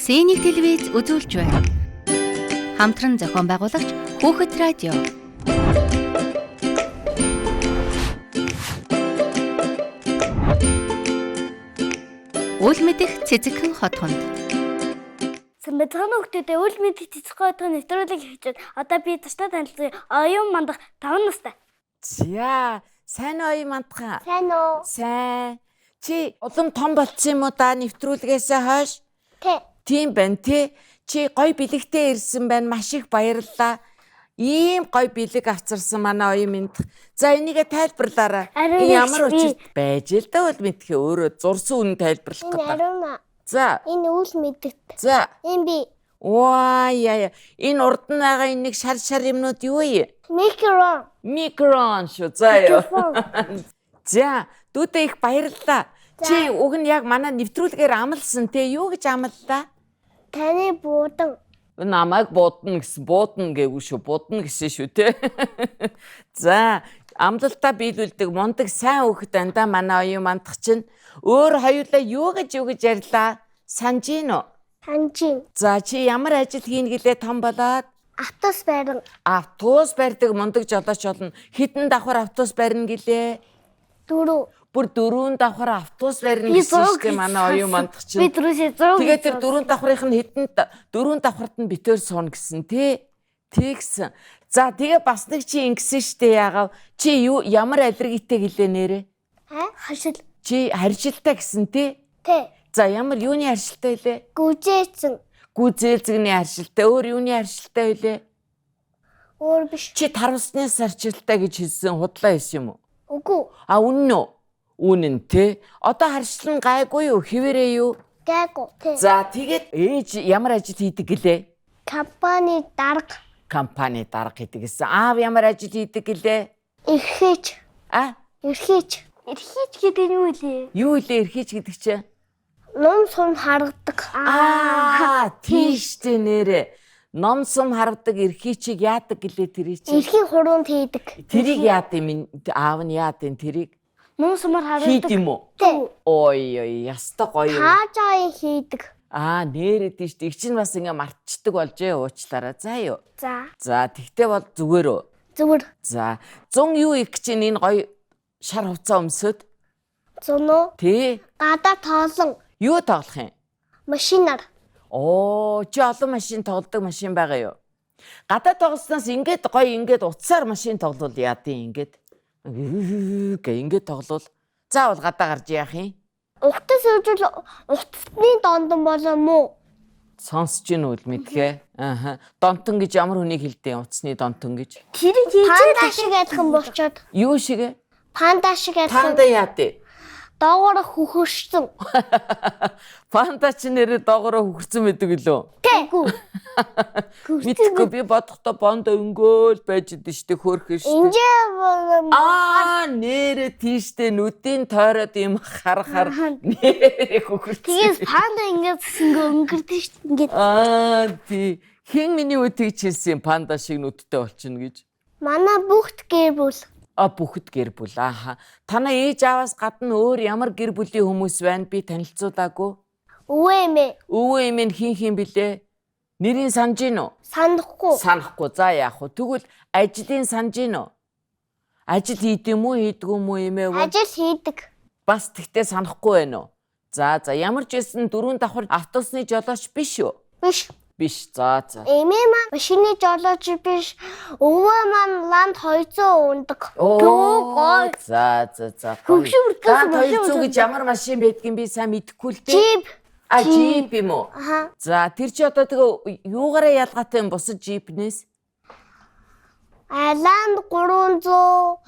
Сэнийг телевиз үзүүлж байна. Хамтран зохион байгуулагч Хүүхэд радио. Үл мэдэх цэцэгхэн хот хонд. Санбатхан хүүхдүүдээ үл мэдэх цэцэгхэн хотын нэвтрүүлэг хийчихвэл одоо би туштай танилцъя. Оюун мандах 5 настай. За, сайн уу оюун мандахаа? Сайн уу? Сайн. Чи улам том болцсон юм уу да нэвтрүүлгээсээ хойш? Тийм байна тий. Чи гой бэлэгтэй ирсэн байна. Маш их баярлалаа. Ийм гой бэлэг авчирсан манай оюун минь. За энийгээ тайлбарлаарай. Ямар учир байж л да бол мэдхээ өөрөө зурсан үн тайлбарлах гэдэг. Аруна. За. Энэ үл мэддэг. За. Энэ би. Ваа яа. Энэ урд нь байгаа энэ нэг шар юмнууд юу вэ? Микрон шүү. За ёо. За, дүүдээ их баярлалаа. Чи уг нь яг манай нэвтрүүлгээр амлсан те юу гэж амллаа? Таны буудан. Намайг буудна гэсэн буудна гэвгүй шүү. Будна гэсэн шүү те. За, амлалтаа биелүүлдэг мундаг сайн хүүхэд байна да манай оюун мандах чинь. Өөр хоёулаа юу гэж ярьлаа? Санж гин үү? Санжин. За, чи ямар ажил хийн гэлээ том болоод? Автобус барин. Автобус барьдаг мундаг жолооч болно. Хэдэн давхар автобус барина гэлээ? 4. Бүр 4 давхар автобус барина гэсэн чинь манай оюун мандах чинь. Би 4-өөс 100. Тэгээд тэр 4 давхрынх нь хэдэн 4 давхарт нь битээр суuna гэсэн тий. Тэгсэн. За тэгээ бас нэг чи ингэсэн штэ яагав. Чи юу ямар аллергитэй гэлээ нэрэ? Харшил. Чи харжилтаа гэсэн тий. Тэ. За ямар юуны харшилтаа вэ? Гүжээцэн. Гүзээлзэгний харшилтаа. Өөр юуны харшилтаа вэ? Өөр биш. Чи тарвсны харшилтаа гэж хэлсэн худлаа хийсэн юм уу? Үгүй. А үнэн үү? Үнэн тий. Одоо харшил нь гайгүй юу? Хിവэрээ юу? Гайгүй. Тэ. За тэгээд ээж ямар ажил хийдэг гэлээ? Компани дарга. Компани дарга хийдэг гэсэн. Аав ямар ажил хийдэг гэлээ? Эрхээч. Эрхээч. Эрхээч гэдэг нь юу вэ? Юу вэ эрхээч гэдэг чинь? Ном сум харгадаг. Тийштэй нэрэ. Ном сум харгадаг эрхээчийг яадаг гэлээ тэрий чи? Эрхийн хуруунд хийдэг. Тэрийг яад юм аав нь яад юм тэрийг? Ном сумаар харгадаг. Хийд юм уу? Тэ. Ой яста гоё. Хаажаа хийдэг. Нэрээ тийш их чинь бас ингээ мартчихдаг болжээ уучлаарай. За юу. За. Тэгтээ бол зүгээр үү? Зүгээр. За 100 юу их чинь энэ гоё шар хувцас өмсөд? 100 уу? Тий. Гадаа тоолон. Юу тоглох юм? Машинаар. Чи олон машин тоглодог машин байгаа юу? Гадаа тоглосноос ингээд гоё ингээд утсаар машин тоглол яадیں ингээд. Ингээд тоглол. Заавал гадаа гарч яах юм? Ухтас сууж ухтасны дондон болоо муу. Сонсож гин үл мэдхээ. Донтон гэж ямар хүнийг хэлдэг утасны донтон гэж? Тэрийг панда шиг адилхан болчоод. Юу шиг? Панда шиг адилхан. Панда яадیں? Доогоор хөхөрсөн. Панда чи нэрээ доогоор хөхөрсөн байдаг лөө? Тэггүй. Мэдхгүй би бодохдоо панда өнгөөл байж идэв штэ хөөрхөн штэ. Нэрээ тийштэй нүдийн тойроод юм харахаар нэрээ хөхөрсөн. Тэгээс панда ингээд өнгөрдөн штэ ингээд. Тий. Хин миний үтгийг хэлсэн панда шиг нүдтэй болчихно гэж. Манай бүгд гэр бүл. Бүхэд гэр бүл. Танаа ээж аваас гадна өөр ямар гэр бүлийн хүмүүс байна? Би танилцуулаагүй. Өвөө эмээ хин блэ? Нэрийн санаж гин үү? Санахгүй. За яах вэ? Тэгвэл ажлын санаж гин үү? Ажил хийдэм үү, хийдгүй юм уу эмээ? Ажил хийдэг. Бас тэгтээ санахгүй байна уу? За ямар ч байсан 4 давхар автобусны жолооч биш үү? Биш. За. Эмээ маань машины жолооч биш. Өвөө маань ланд 200 ундаг. За. Хөвшөрдөөс 200 гэж ямар машин байдгийг би сайн мэдэхгүй л дээ. Джип юм уу? За тэр чи одоо тэгээ юугаараа ялгаатай юм бусад джипнээс? Ланд 300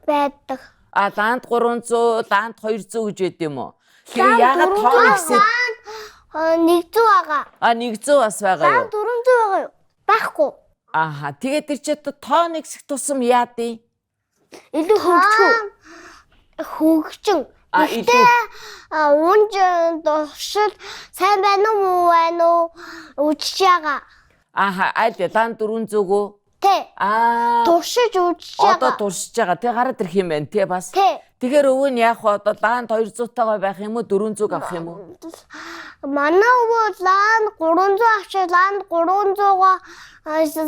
байдаг. Ланд 300, ланд 200 гэж байд юм уу? Тэгээ яагаад тоо ихсэд 100 байгаа. 100 бас байгаа юу? Ланд 400 байгаа юу? Байхгүй. Тэгээд тэр чи тоо нэгсэх тусам яадیں? Илүү хөгжин. Илүү унж дуршил сайн байна уу муу байна уу үжиж байгаа. Аль ланд 400 гоо? Тэ. Аа. Туршиж үзэж Одоо байгаа. туршиж байгаа. Тэг гараад ирэх юм байна тий бас. Тэ. Тэгэхээр өвөө нь яах вэ? Одоо лаанд 200-тойгоо байх юм уу? 400 авах юм уу? Манай өвөө лаанд 300 авчаад лаанд 300-гоо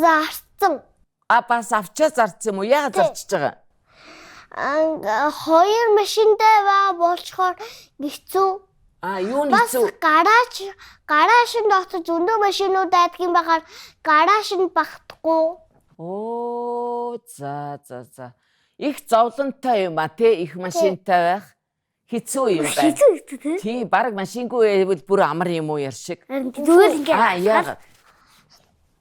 зарцсан. Бас авчаа зарцсан юм уу? Яагаад зарчиж байгаа? Хоёр машинтай байгаа болчоор хэцүү. Юу нь Бас хэцүү? гараашнд очиж зөндөө машинууд байдаг юм байгаар гараашнд багтахгүй. Оо за. Их зовлонтой юм тий их машинтай байх. Хэцүү юм байна. Хэцүү тий. Тий баг машингүй байвал бүр амар юм уу яар шиг. Зүгээр ингээ. Яагаад?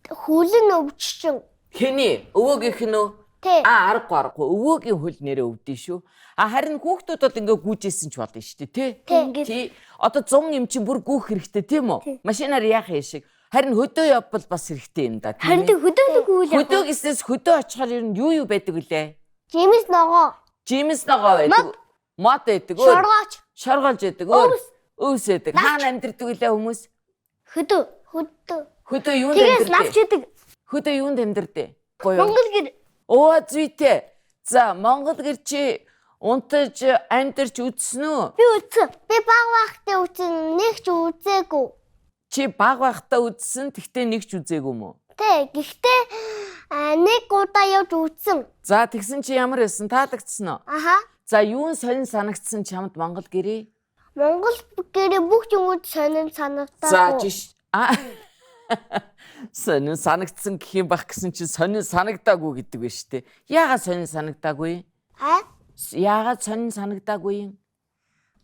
Хүлэн өвччин. Хэний? Өвөөгийнх нь үү? Тий. Аргагүй. Өвөөгийн хөл нэрээ өвдөн шүү. Харин хүүхдүүд бол ингээ гүйжсэн ч болно шүү дээ, тий? Тий. Одоо 100 юм чинь бүр гүйх хэрэгтэй тийм үү? Машинаар яах юм шиг. Харин хөдөө явбал бас хэрэгтэй юм да, тийм Харин ээ? хөдөөлөг үйл. Хөдөө гэснээс хөдөө очихоор ер нь юу байдаг вүлээ? Жимс ногоо. Жимс ногоо байдаг. Мод байдаг. Шоргооч. Шоргоолж байдаг. Өвс байдаг. Хаана амьдэрдэг вүлээ хүмүүс? Хөдөө. Хөдөө юунд Тэгээс амьдэрдэг? лавч идэг. Хөдөө юунд амьдэрдэг? Монгол гэр. Оо зүйтэй. За Монгол гэр чи унтаж амьдарч үзсэн үү? Би үзсэн. Би баг байхдаа үзсэн. Нэг ч үзээгүй. Чи баг байхдаа үзсэн, тэгтээ нэг ч үзээгүй мүү? Тэ. Гэхдээ нэг удаа явж үзсэн. За тэгсэн чи ямар байсан? Таалагдсан уу? Аха. За юун сонин санагдсан чамд Монгол гэрээ? Монгол гэрээ бүх юмуд сонин санагдаагүй. За жиш. Сонин санагдсан гэх юм байх гэсэн чи сонин санагдаагүй гэдэг байна шүү дээ. Яагаад сонин санагдаагүй? Яагаад сонин санагдаагүй юм?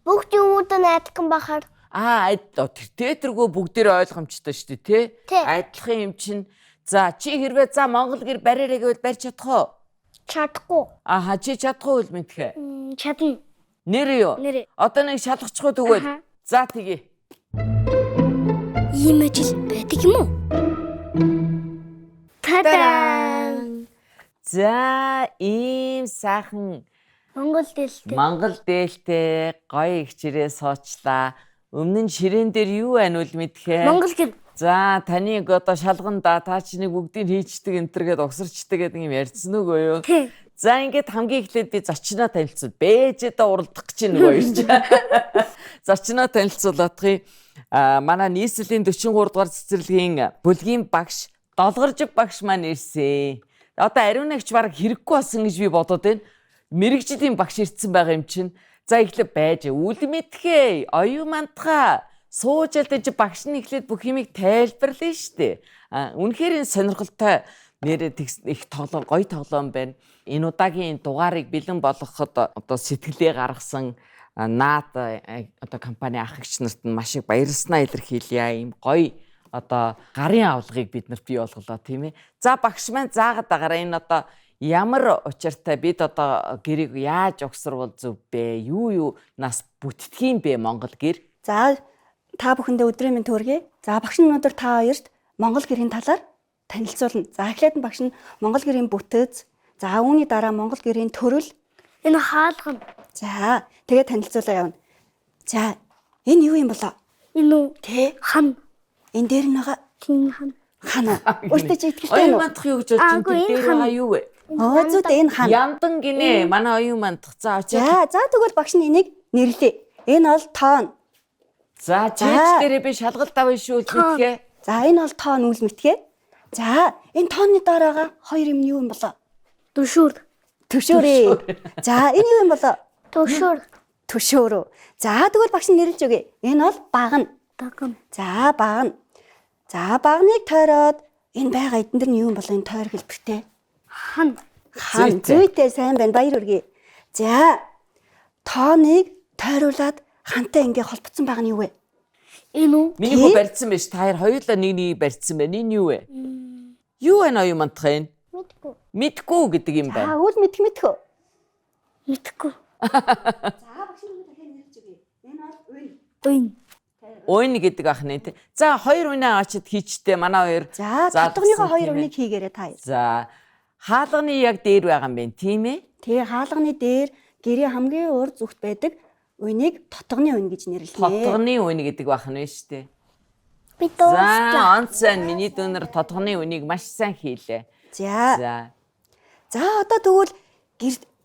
Бүх юмуд найдагхан бахаар. Тэргөө бүгдээр ойлгомжтой шүү дээ, тий? Тий. Адилхан юм чинь. За чи хэрвээ Монгол гэр бариараа гэвэл барьж чадах уу? Чадахгүй. Чи чадахгүй үл мэдхэ. Чадна. Нэр юу? Нэр. Одоо нэг шалгачихгүй тэгвэл. За тэгье. Ийм ажил байдаг юм уу? Та-даа! За ийм сайхан Монгол дээлтэй гоё ихчрээ суучлаа. Өмнө нь ширээн дээр юу байна үл мэдхэ? Монгол гэр. За таныг одоо шалганда та чи нэг бүгдийг хийчдэг энтергээд угсарчдаг гэдэг юм ярьсан үгүй юу? Тий. За ингээд хамгийн эхлээд би зочноо танилцуул. Бээжэдээ уралдах гэж нэг гоёж. Зочноо танилцуулах. Манай нийслэлийн 43 дугаар цэцэрлэгийн бүлгийн багш Долгоржив багш маань ирсэн. Одоо ариунагч баг хэрэггүй болсон гэж би бодоод байна. Мэргэжлийн багш ирсэн байгаа юм чинь. За эхлээд байж үл мэдхээ. Оюун мантха сууж ялдаж багш нь эхлээд бүх юмыг тайлбарлана штэ. Үнэхээр энэ сонирхолтой нэр их тоглоом, гоё тоглоом байна. Энэ удаагийн дугаарыг бэлэн болгоход одоо сэтгэлээ гаргасан наад одоо компани ах эгч нарт нь маш их баярлснаа илэрхийлье. Ийм гоё одоо гарын авлагыг бид нарт бий болголоо тийм ээ. За багш маань заагаад байгаараа энэ одоо ямар учиртай бид одоо гэрийг яаж угсарвал зөв бэ? Юу нас бүтдэх юм бэ Монгол гэр? За та бүхэндээ өдрийн мэнд төргий. За багш нь өнөөдөр та хоёрт Монгол гэрийн талаар танилцуулна. За эхлээд нь багш нь Монгол гэрийн бүтэц, за үүний дараа Монгол гэрийн төрөл, Энэ хаалган. за тэгээд танилцуулаа явна. За энэ юу юм болоо? Энэ үү? Тэ Хан. энэ дээр нь байгаа Тин хан. хана. Өөртөө чи итгэжтэй Оюун үү? мантах юу гэж бодож Аагүй, энэ энэ дээр хан. байгаа юу вэ? Зүйтэй энэ хана. Яндан гинэ. Манай оюун мантах. За очиж. За тэгвэл багш нь энийг нэрлэе. Энэ бол тоон. За чийч дээрээ би шалгалт авъя шүү үлдэхээ. За энэ бол тоон үл мэдтгээ. За энэ тооны дараагаа хоёр юм юу юм болоо? Төшүүр. Төшөөрөө. За энэ юу юм болоо? Төшүүр. Төшөөрөө. За тэгвэл багш нь нэрлэж өгье. Энэ бол багна. Дагам. За багна. За багныг тойроод энэ байгаа эдэн дээр нь юу юм болоо энэ тойр хэлбэртэй? Хан. Хан зүйтэй сайн байна. Баяр хүргэе. За тооныг тойруулаад хантай ингээ холбогдсон байгаа нь юу вэ? Энэ үү? Миний хөө барьсан байж та хоёулаа нэг барьсан байна. Энэ юу вэ? Юу вэ оюун мантах энэ? Мэдгүй. Мэдгүй гэдэг юм байна. Үл мэдхөө. Мэдгүй. За багш нь дахиад нэрлэж өгье. Энэ бол үн. Уйн. Уйн гэдэг ах нэ. За хоёр унаа очиод хийчтэй манай хоёр. За татгыныхоо хоёр үнийг хийгээрэй та. За хаалганы яг дээр байгаа юм байна тийм ээ? Тэгээ хаалганы дээр гэрээ хамгийн урд зүгт байдаг үнийг тотгоны үн гэж нэрлэнэ. Тотгоны үн гэдэг байх нь шүү дээ. Би дуусч. За онцгой миний дүүнэр тотгоны үнийг маш сайн хийлээ. За. За одоо тэгвэл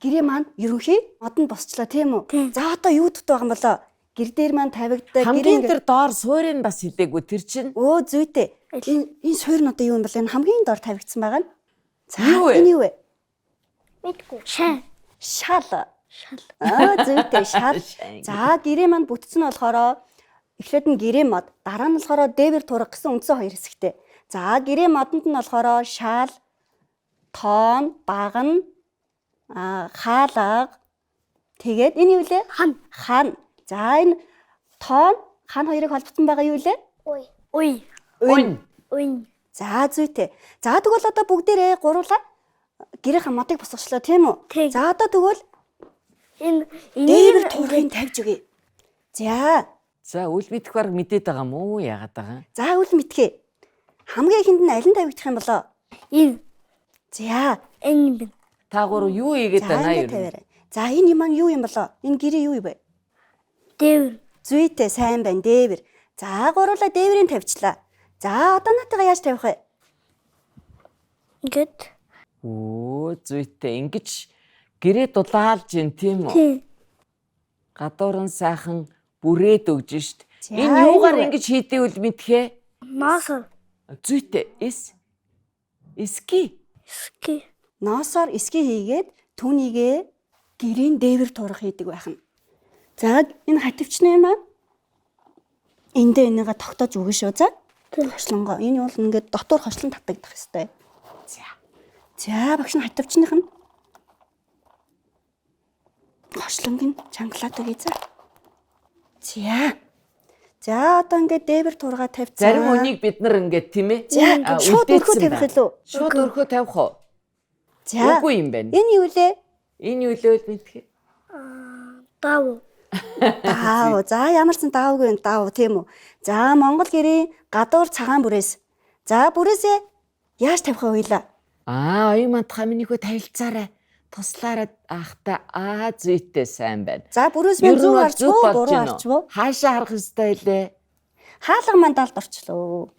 гэрээ маань ерөнхий модонд босчлоо тийм үү? За одоо юу дут байгаа юм болоо? Гэр дээр маань тавигддаг Хамгийн тэр доор суурийг бас хидээгүй тэр чинь. Өө зүйтэй. Энэ суурь нь одоо юу юм бол энэ хамгийн доор тавигдсан байгаа нь. За Юу вэ? энэ юу вэ? Мэдгүй. Шал. Зүйтэй шал. За гэрээ маань бүтцэн нь болохоор эхлээд нь гэрээ мод, дараа нь болохоор дээвэр турга гэсэн үндсэн хоёр хэсэгтэй. За гэрээ модонд нь болохоор шал, тоон, баган, хаалга. Тэгээд энэ юу лээ? Хан. За энэ тоон, хан хоёрыг холбоцсон байгаа юу лээ? Өн. За зүйтэй. За тэгвэл одоо бүгдээрээ гуруулаа гэрийн модыг босгочлоо тийм үү? За одоо тэгвэл Энэ дээвэр тургыг тавьж өгье. За үл мэдэх баг мэдээд байгаа мó яагаад байгаа? За үл мэдхээ. Хамгийн ихэнд нь аль нь тавигдах юм болоо? энэ За энэ Та гурав юу ийгээд байна юу? За энэ юм юу юм болоо? Энэ гэрээ юу вэ? дээвэр. Зүйтэй сайн байна дээвэр. За гуруулаа дээврийг тавьчлаа. За одоо наатайгаа яаж тавих вэ? Ингээд. Зүйтэй ингэж гэрээ дулаалж ин тийм үү? Гадуурн сайхан бүрээд өгж шít. Энэ юугаар ингэж хийдэвэл мэдхээ? Ноосоор. Зүйтэй эски. Ноосоор эски хийгээд түүнийгээ гэрийн дээвэр турах хийдэг байх нь. За энэ хативчны юм аа. Эндээ энийгээ тогтоож өгнө шүү. За. Хослонгоо. Энэ бол ингээд дотор хослон татагдах хэвээр. За багш нь хативчных нь хослонгийн чангалаад өгье за. За одоо ингээд дээвэр тургаа тавьцаа. Зарим хүнийг бид нар ингээд тийм ээ. Шууд өрхөө тавих илүү. Шууд өрхөө тавих уу? За. Үгүй юм байна. Энэ юу лээ? Энэ юу лээ мэдхээ? Дав. За ямар ч даавгүй даав тийм үү. За Монгол гэрийн гадуур цагаан бүрээс. За бүрээсээ яаж тавих вэ хоёлаа? Оюун мантахаа минийхөө тавилцаарай. Туслаарай ахта зүйтэй сайн байна. За бүрээс минь зүг харчвоо буруу харчвоо. Хаашаа харах ёстой илээ? Хаалга мандалд орчлоо.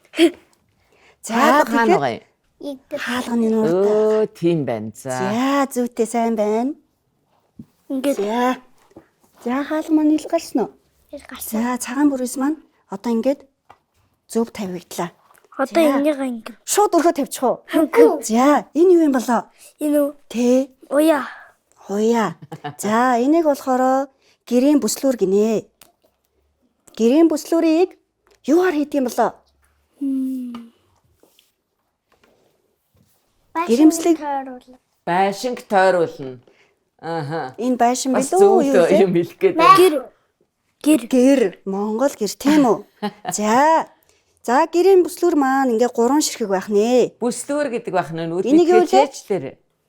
За хаана гоё? Хаалганы нууртаа. Тийм байна. За зүйтэй сайн байна. Ингээд. За хаалга маань ил гарсан уу? За цагаан бүрээс маань одоо ингээд зөв тавигдлаа. Одоо энийг ингээд шууд өрхөө тавьчих уу? За энэ юу юм болоо? Энэ үү? Тэ. Уяа. За энийг болохоор гэрийн бүслүүр гинэ. Гэрийн бүслүүрийг юугаар хийдэг юм болоо? Гэрэмслэг Байшинг тойруулна. Энэ байшин Бас билүү юу зөв вэ? юм хэлэх гээд. Гэр. Монгол гэр тийм үү? За гэрийн бүслүүр маань ингээ 3 ширхэг байх нэ. Бүслүүр гэдэг байх нь үл Энийг юу лээ? мэдхээч дээр.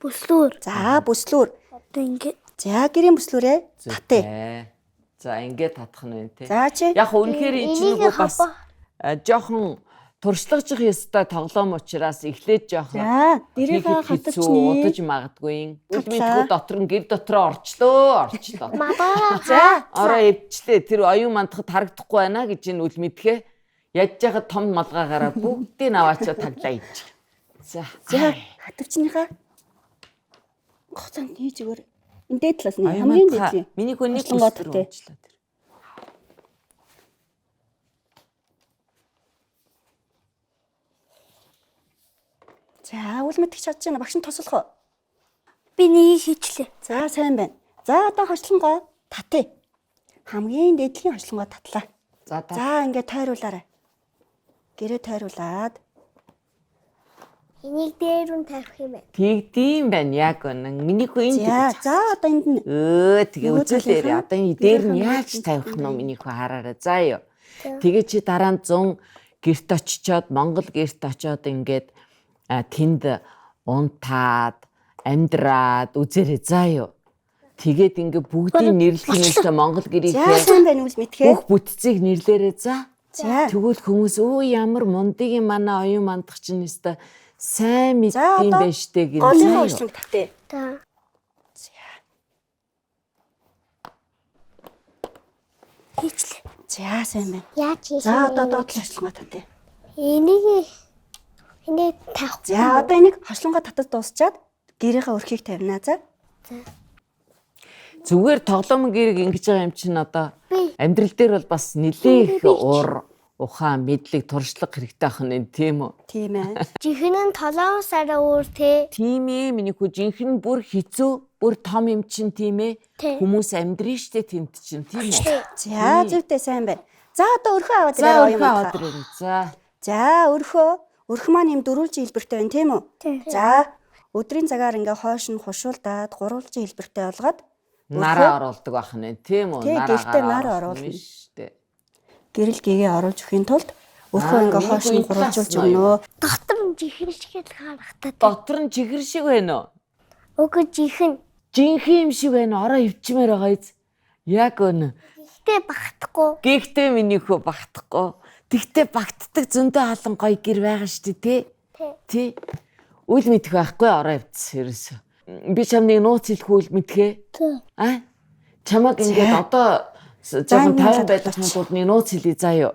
Бүслүүр. За бүслүүр. Одоо ингээд. За гэрийн бүслүүрээ татъя. За ингээд татах нь вэ те. За чи. Яг үнэхээр энэ чинь нөгөө бас жоохон туршлагажих ёстой тоглоом учраас эхлээд жоохон. За дэрийнхээ хатвчны удаж магадгүй. Үл мэдгүй дотор нь гэр дотроо орчлоо. За. Ороо эвчлээ. Тэр оюун мандахад харагдахгүй байна гэж энэ үл мэдхээ. Ядж яхад том малгаагаараа бүгдийг аваачаа таглаа ич. За хатвчныхаа гоцонд хийж өгөр. Энэ дээд талаас нь хамгийн дээд. Миний хүн нэг Хослонгоо бүслүүр татъя. уучлаа тэр. За үл мэдчих чадж байна. Багш нь туслах уу? Би нэг хийчлээ. За сайн байна. За одоо хослонгоо татъя. Хамгийн дээдлийн хослонгоо татлаа. За ингээд тойруулаарай. Гэрээ тойруулаад Энийг дээр нь тавих юм байна. Тэгдэм байна яг үнэн. Миний хүн энд. за одоо энд нь Тэгээ үзүүлээрээ одоо энэ дээр нь яаж тавих нь миний хүн хараарай. За ёо. Тэгээ чи дараа нь 100 гэрт очичоод Монгол гэрт очиод ингээд тэнд унтаад амьдраад үзээрэй. За ёо. Тэгээд ингээ бүгдийг нэрлэх нь л Монгол гэрийнхээ сайн байна үл мэдхээ. бүх бүтцийг нэрлээрээ за. Тэгвэл хүмүүс ямар мундгийн манай оюун мандах чинь өстой сайн мэддэм байж штэ гэнэ. Голын хослонг татъя. Хийчлээ. За сайн байна. Яаж хийх вэ? За одоо доотлол хослонгоо татъя. Энийг Энийг тавих. За одоо энийг хослонгоо татаж дуусчаад гэрийнхээ өрхийг тавина. За. Зүгээр тоглоом гэрэг ингэж байгаа юм чинь одоо амьдрал дээр бол бас нэлээх уур ухаан мэдлэг туршлага хэрэгтэй ах нь тийм үү? Тийм ээ. Жихэнэн толоос арай өөр те. Тийм ээ миний хүү жинхэнэ бүр хэцүү бүр том юм чинь тийм ээ. Тий. Хүмүүс амьдрын штэ тэнд чинь тийм үү? За зүйтэй сайн байна. За одоо өрхөө аваад За ирээ өрхөө аваад ирээ. За. За өрхөө. Өрх маань юм дөрвөлжин хэлбэртэй байна тийм үү? За өдрийн цагаар ингээ хойш нь хушуулдаад гурвалжин хэлбэртэй болгоод Нараа оруулдаг байх нь тийм үү? Тий, гэртээ нар оруулна. штэ. гэрэл гэгээ оруулж өхийн тулд өрхөө ингээ хойш нь гурвалжуулж өгнө. Дотор нь жихэн шиг л харахтаа. Дотор нь чихэр шиг байна уу? Үгүй жихэн. Жинхэнэ юм шиг байна. Ороо өвчмээр байгаа биз. Яг өнө. Гэтэ багтахгүй. Гэхдээ миний хөө багтахгүй. Тэгтээ багтдаг зөндөө халан гоё гэр байгаа штэ тий. Тий. Үл мэдэх байхгүй ороо өвц ерөөсө. Би чамныг нууц хэлэх үл мэдхээ. А? Чамаг ингээд одоо жоохон тайван байх тулд нэг нууц хэлье заа юу.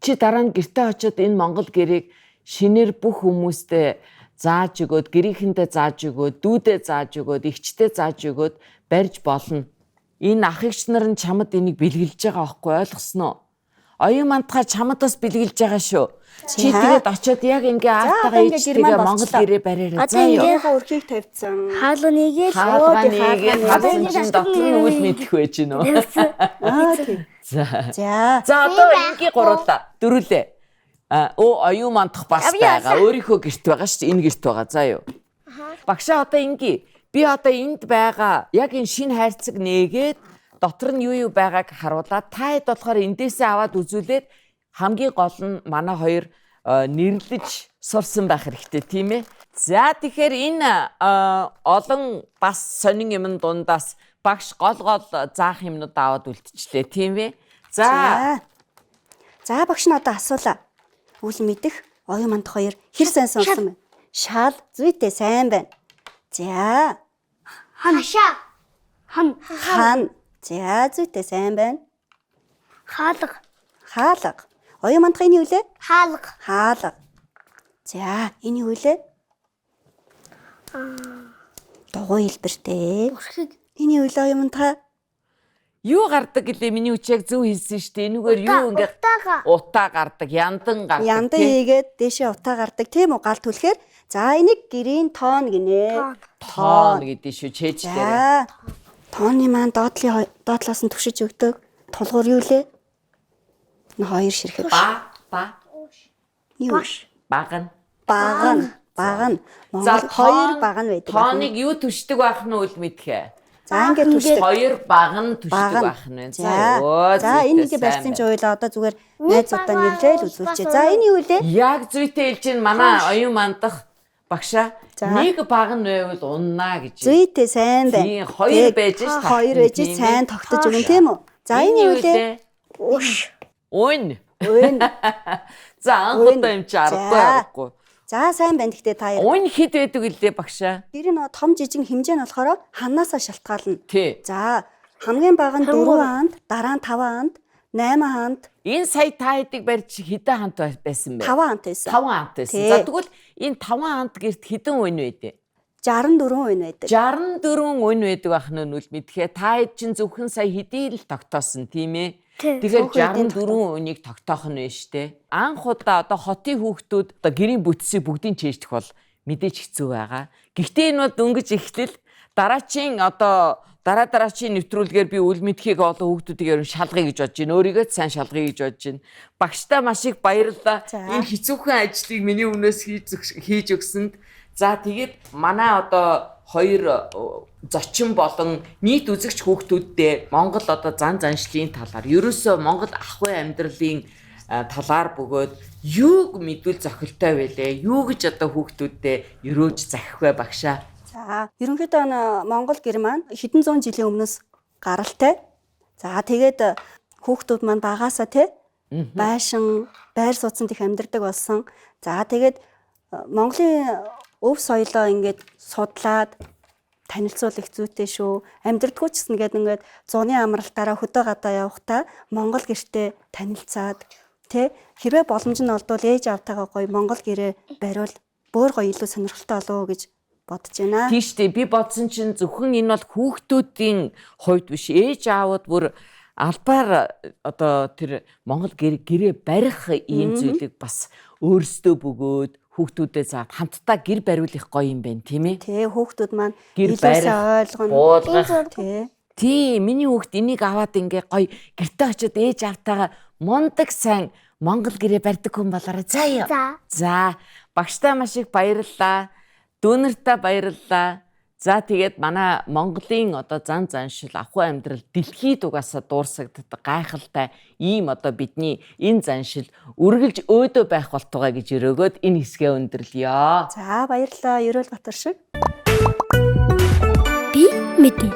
Чи дараа нь гэртээ очиод энэ Монгол гэрийг шинээр бүх хүмүүстээ зааж өгөөд, гэрийнхэндээ зааж өгөөд, дүүдээ зааж өгөөд, эгчтэй зааж өгөөд барьж болно. Энэ ах эгч нар нь чамд энийг бэлгэлж байгаа байхгүй ойлгосноо? Оюун мантахаар чамд бас бэлгэлж байгаа шүү. Чи тэгээд очиод яг ингээ аалтайгаа ээжтэйгээ Монгол гэрээ бариараа заа юу. Гэрийнхээ өрхийг тавьсан. Хаалга нэгээл Хаалганийгээ халсан чинь дотор нь үл мэдэх байж гинэ. Аа тийм. За. За одоо ингийн гуруула дөрүлээ. Оюун мантах бас байгаа. Өөрийнхөө гэрт байгаа шүү дээ. Энэ гэрт байгаа. За юу. Багшаа одоо инги. Би одоо энд байгаа. Яг энэ шинэ хайрцаг нээгээд дотор нь юу байгааг харуулаад та хэд болохоор эндээсээ аваад үзүүлээд хамгийн гол нь манай хоёр нэрлэж сурсан байх хэрэгтэй тийм ээ. За тэгэхээр энэ олон бас сонин юм дундаас багш гол заах юмнууд аваад үлдчихлээ тийм ээ. За. За багш нь одоо асуулаа. Үл мэдэх оюун мандах хоёр хэр сайн сонсон бэ? Шал зүйтэй сайн байна. За. хашаа. Хан. За зүйтэй сайн байна. Хаалга. Хаалга. Оюун мандах энэ юу лээ? Хаалга. Хаалга. За энэ юу лээ? Дугуй хэлбэртэй. Энэ юу лээ оюун мандах? Юу гардаг гэлээ миний үчиг зөв хэлсэн шүү дээ. Энүүгээр юу ингээд утаа гардаг, яндан гардаг. Яндан хийгээд дээшээ утаа гардаг тийм үү гал түлхээр. За энийг гэрийн тоон гинэ. Тоон гэдэг шүү чэж дээр. За. Тооны маань доотлоос нь түшиж өгдөг. Тулгуур юу лээ? Хоёр ширхэг. Ба. Юу? Баган. Баган. Монгол хоёр баган байдаг. Тооныг юу түшдэг байх нь үл мэдхээ. За ингээд түшдэг. Хоёр баган түшдэг байх нь. За энийг барьсан ч ойлаа одоо зүгээр найзуудаа нэрлээл үзүүлчихье. За энэ юу лээ? Яг зүйтэй хэлж ин манай оюун мандах багшаа нэг баган байвал уннаа гэж. Зүйтэй сайн байна. Хоёр байж ш. Хоёр байж сайн тогтож өгнө тийм үү? За энэ юу лээ? Өн. За анхудаа юм чи аргагүй. За сайн байна гэхдээ та яа. Өн хэд байдаг илээ багшаа? Тэр нь том жижиг хэмжээ нь болохоор ханаасаа шалтгаална. Тий. За хамгийн бага нь 4 ханд, дараа нь 5 ханд, 8 ханд. Энэ сая та хэдийг барьж хэдэн хант байсан бэ? 5 хант байсан. 5 хант байсан. За тэгвэл энэ 5 хант гэрт хэдэн үн байдэ? 64 үн байдаг. 64 үн байдаг байх нь үл мэдхээ. Та хэд чинь зөвхөн сая хэдий л тогтоосон тийм ээ? Тэгэхээр 64 үнийг тогтоох нь вэ штэ. Анх удаа одоо хотын хүүхдүүд одоо гэрийн бүтцийг бүгдийг чийждэх бол мэдээж хэцүү байгаа. Гэхдээ энэ бол дөнгөж ихтэл дараачийн одоо дараачийн нэвтрүүлгээр би үл мэдхийг олон хүүхдүүдийг шалгая гэж бодож байна. Өөрийгөө сайн шалгая гэж бодож байна. Багштай маш их баярлалаа. Энэ хэцүүхэн ажлыг миний өмнөөс хийж өгсөнд. За тэгээд манай одоо хоёр зочин болон нийт үзэгч хүүхдүүдтэй Монгол одоо зан заншлын талаар ерөөсөө Монгол ахуй амьдралын талаар бөгөөд юуг мэдвэл зохилтой байлээ? Юу гэж одоо хүүхдүүдтэй өрөөж захих вэ багшаа? За ерөнхийдөө Монгол гэр маань хэдэн зуун жилийн өмнөөс гаралтай. За тэгээд хүүхдүүд маань багаасаа те байшин, байр сууцнд их амьдардаг болсон. За тэгээд Монголын өв соёлоо ингээд судлаад танилцуулах зүйтэй шүү. Амьдрдггүй ч гэсэн ингээд зуны амралтаараа хөдөө гадаа явахдаа Монгол гэртээ танилцаад Тэ хэрвээ боломж нь олдвол ээж аавтайгаа гоё Монгол гэрээ бариул бүр гоё илүү сонирхолтой болов уу гэж бодож байна. Тийш дээ би бодсон чинь зөвхөн энэ бол хүүхдүүдийн хувьд биш ээж аавууд бүр албаар одоо тэр Монгол гэрээ барих ийм зүйлийг бас өөрсдөө бөгөөд хүүхдүүдээ заад хамтдаа гэр бариулах гоё юм байна тийм ээ. Тэ хүүхдүүд маань Гэр илүүсээ ойлгоно. буулгах. Тэ Тий, миний хүүхд энийг аваад ингээ гоё гэртээ очиод ээж аавтайгаа мундаг сайн Монгол гэрээ барьдаг хүн болоорой. За юу. За, багштай маш их баярлалаа. Дүүнэртээ баярлалаа. За тэгээд манай Монголын одоо зан заншил ахуй амьдрал дэлхийд угаасаа дуурсагддаг гайхалтай ийм одоо бидний энэ заншил үргэлж өөдөө байх болтугай гэж өрөөгөөд энэ хэсгээ өндөрлөё. за баярлалаа. Ерөөл Батар шиг. Би мэдээ.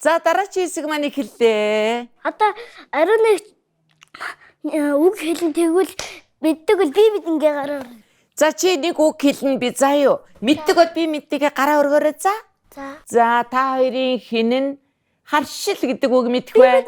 За дараагийн хэсэг маань эхэллээ. Одоо ариун нэг үг хэлэн тэгвэл мэддэг бол би ингээ гараар. За чи нэг үг хэлнэ би заа юу. Мэддэг бол би мэддэгээ гараа өргөөрэй за. За та хоёрын хинэн харшил гэдэг үг мэдэх вэ?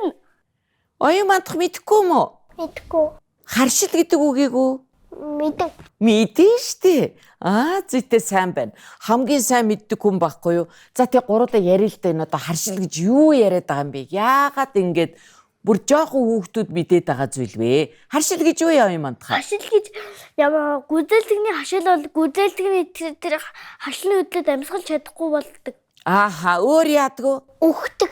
Оюун мандах мэдэхгүй юм уу? Мэдгүй. Харшил гэдэг үгийг үү? Мэддэг. Мэдэн штэ. Зүйтэй сайн байна. Хамгийн сайн мэддэг хүн байхгүй юу? За тэг гурлаа ярил л да энэ одоо харшил гэж юу яриад байгаа юм бэ? Яагаад ингэж бүр жоохон хүүхдүүд мэдээд байгаа зүйл вэ? Харшил гэж юу яа юм андхаа? Хашил гэж ямар гүзэлтгний хашил бол гүзэлтгний тэр хашилны хөдлөд амьсгалж чадахгүй болдог. Өөр яадгүй? Үхдэг.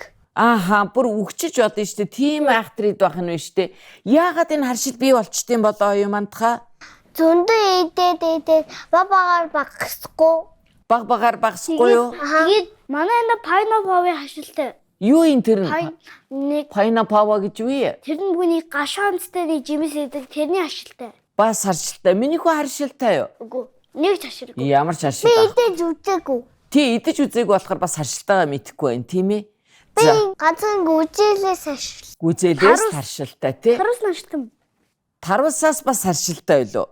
Бүр үгчиж бодно штэ. Тийм айхтрид байх нь вэ штэ. Яагаад энэ харшил бий болчтой юм болоо юм андхаа? Зөндөө идээд багаар багсахгүй. Багаар багсахгүй юу? Тэгээд манай энэ пайноповын хашилтай. Юу энэ тэр Нэг пайнапава гэж юу вэ? тэр нь бүний гашаанцтай нэг жимс идэг тэрний хашилтай. Бас харшилтай. Миний хүү харшилтай юу? Үгүй. Нэг ч хашилгүй. Ямар ч харшил аа. Идэж үзээгүй. Тий, идэж үзээгүй болохоор бас харшилтайгаа мэдэхгүй байна, тийм ээ? Би ганцхан гүзээлээс хашил. Гүзээлээс харшилтай тий. Тарус наштам. Тарвасаас бас харшилтай байлоо.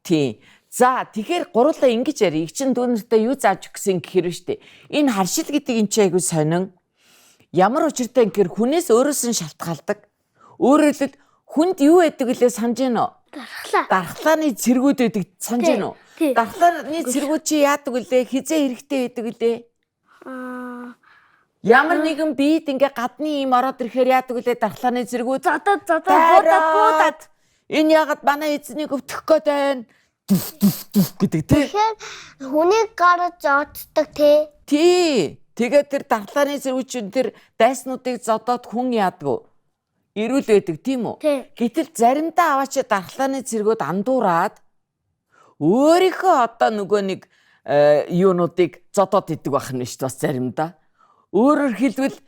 Тий. За, тэгэхээр гурлаа ингэж яри. Их чин дүүнэртээ юу зааж өгсөн гэхээр штэ. Энэ харшил гэдэг энэ чи айгу сонин. Ямар учиртай гэхээр хүнээс өөрөөс нь шалтгаалдаг. Өөрөөр хэлбэл хүнд юу байдаг лээ санаж гинэ үү? Дархлааны цэргүүд байдаг санаж гинэ үү? Дархлааны цэргүүд чи яадаг лээ? Хизээ хэрэгтэй байдаг лээ? Ямар нэгэн биед ингээ гадны юм ороод ирэхээр яадаг лээ дархлааны цэргүүд? Буудаад. Энэ ягаад манай эзнийг өвтгөх гээд байна? Гэдэг тий. Тэгэхээр хүнийг гараж оцдог тий. Тэгээд тэр дархлааны зэрүүчин тэр дайснуудыг зодоод хүн яадгүй. Ирүүл байдаг тийм үү? Гэтэл заримдаа аваач дархлааны зэргүүд андуураад өөрийнхөө одоо нөгөө нэг юунуудыг зодоод идэг байх нь шүү дээ бас заримдаа. Өөрөөр хэлбэл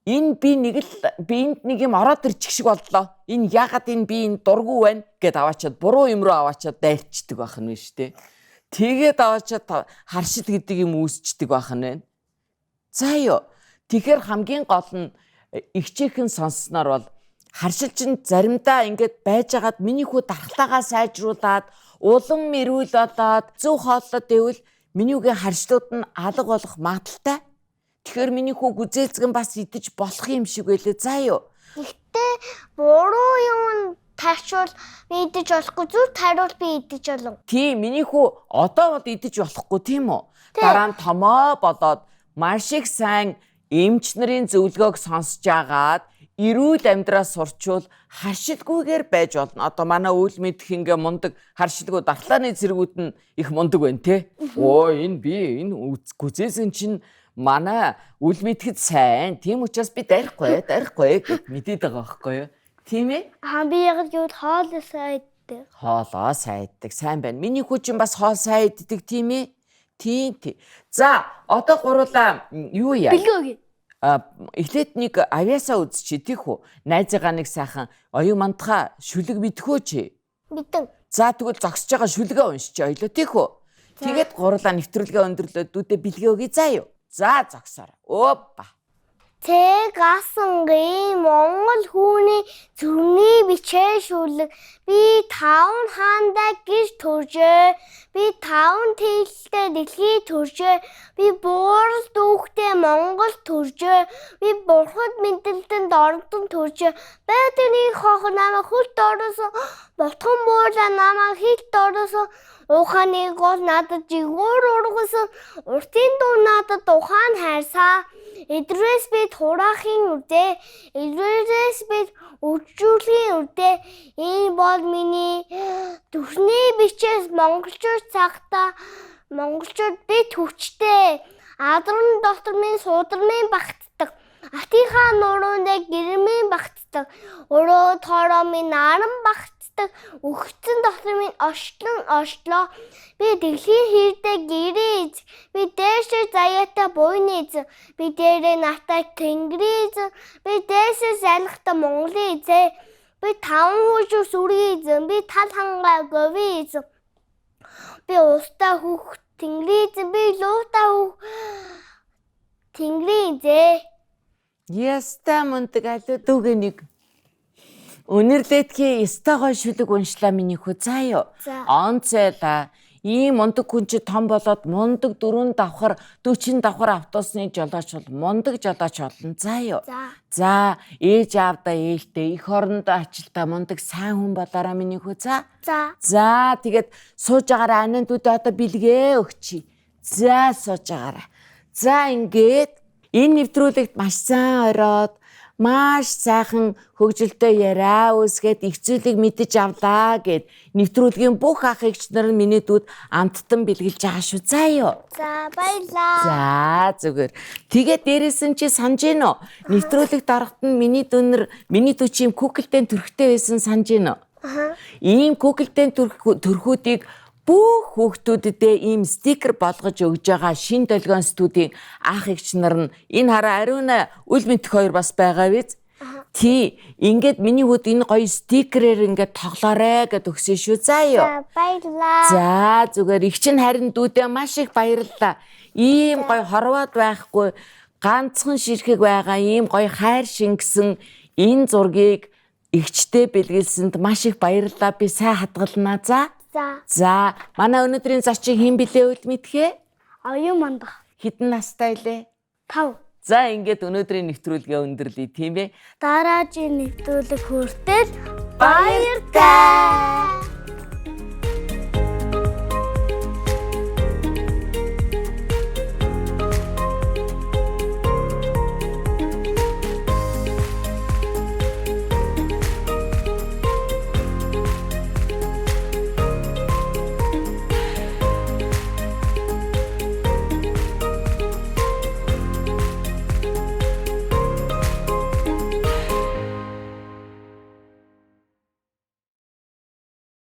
энэ би энд нэг юм ороод ирчих шиг боллоо. Энэ ягаад энэ би энэ дургүй байна гэд аваачаад буруу юм руу аваачаад дайрчдаг байх нь шүү дээ. Тэгээд аваачаад харшил гэдэг юм үүсчдэг байх нь байна. За юу. Тэгэхээр хамгийн гол нь ихчээхэн сонссноор бол харшил чинь заримдаа ингээд байжгаад миний хүү дархлаагаа сайжруулад улам мэрүүл болоод зөв хооллоод ивэл миний үгийн харшлууд нь алга болох магадaltaй. Тэгэхээр миний хүү гүзээлцгэн бас идэж болох юм шиг байлээ. За юу. Гэхдээ буруу юм ташвал би идэж болохгүй зүр тариул би идэж болов. Тийм миний хүү одоо бол идэж болохгүй тийм үү? Дараа нь томоо болоод маш их сайн эмч нарын зөвлөгөөг сонсож агаад эрүүл амьдраас сурчвал харшилгүйгээр байж болно. Одоо манай үйл мэдэх ингээ мундаг харшилгүй дархлааны зэргүүд нь их мундаг байна те. Энэ гүзээсэн чинь манай үйл мэдэхэд сайн. Тийм учраас би дарихгүй гэд мэдээд байгаа байхгүй юу? Тийм ээ? Би яг гэвэл хоол сайддаг. Хоолоо сайддаг. Сайн байна. Миний хүү чинь бас хоол сайддаг тийм ээ? Тийм. За, одоо гурлаа юу яа? Билгөөг. Эхлээд нэг авьяасаа үзчихье тийх үү? Найзыгаа нэг сайхан оюун мандахаа шүлэг мэдхөөч. Мэдэн. За тэгвэл зогсож байгаа шүлгээ уншиж ойлоо тийх үү? Тэгээд гурлаа нэвтрүүлгээ өндөрлөө дүүдээ бэлгээ өгье заа юу? За зогсоорой. Опа. Цэг асангийн Монгол хүний зүрхний бичээшүүлэг би 5 хаандаа гэрч төржээ. Би 5 тэлэлтэй дэлхий төржээ. Би буурал дүүхтэй Монгол төржээ. Би бурхад мэдлэлтэнд ордон төржээ. Байтны хох намайг хөлт орсон. Ботхон буула намайг хилт орсон. Ухааны гол надад жигүүр ургасан. Уртын дуу надад ухаан хайрсаа. Эдрээс би тураахын үрдээ. Эдрээс би үржүүлэхийн үрдээ. Энэ бол миний түвшний бичээс монголчууд цагта монголчууд би төвчтэй. Адрын доктор минь судармын багтдаг. Атийнхаа нуруундаа гэрмийн багтдаг. Өрөө тоороо минь наран багтдаг. Өгцөн доктор минь ошлоо. Би дэлхийн хэрдээ гэрээз. Би дээшээ заяатай буйнэз. Би дээрээ натай тэнгэрээз. Би дээшээ салхта Монголын эзээ. Би 5 хүйж сүргийз. Би тал хангаа говийз. Би устаа хүүх тэнгэрээз. Би луутаа хүүх тэнгэрээзээ. Яста мундаг алуу дүүгээ нэг. Өнөрлөдгий ястагой шүлэг уншлаа миний хүү заяа. Онцайла. Ийм мундаг хүн чи том болоод мундаг 4 давхар 40 давхар автобусны жолооч бол мундаг жолооч болно заяа. За ээж аавдаа ээлтэй их орондоо ачилтаа мундаг сайн хүн болоорой миний хүү за. За тэгээд сууж агаараа анандуудаа одоо бэлгээ өгчий. За сууж агаараа. За ингээд энэ нэвтрүүлэгт маш сайн ороод маш сайхан хөгжилтэй яриа үсгээд их зүйлийг мэдэж авлаа гэд нэвтрүүлгийн бүх ах эгч нар миний дүүд амттан бэлгэлж байгаа шүү заяа. За баярлаа. За зүгээр. Тэгээд дээрээс нь чи санаж гин үү? Нэвтрүүлэгт ороход нь миний дүү чи юм Google-тэй төрхтэй байсан санаж гин үү? Ийм Google-тэй төрхүүдийг бүх хүүхдүүддээ ийм стикер болгож өгж байгаа шин долгион студийн ах эгч нар нь энэ хараа ариуна үл мэдэх хоёр бас байгаа биз? Тий, ингээд миний хүүд энэ гоё стикерээр ингээд тоглоорой гэд өгсөн шүү заяа. За баярлаа. За зүгээр их чинь харин дүүдээ маш их баярлалаа. Ийм гоё хорвоод байхгүй ганцхан ширхэг байгаа ийм гоё хайр шингэсэн энэ зургийг эгчтэй бэлгэлсэнд маш их баярлалаа. Би сайн хадгалнаа за. За, манай өнөөдрийн зочин хэн билээ үл мэдхээ? Оюун мандах. Хэдэн настай илээ? 5. За, ингээд өнөөдрийн нэвтрүүлгээ өндөрлөе тийм ээ. Дараагийн нэвтрүүлэг хүртэл баяртай.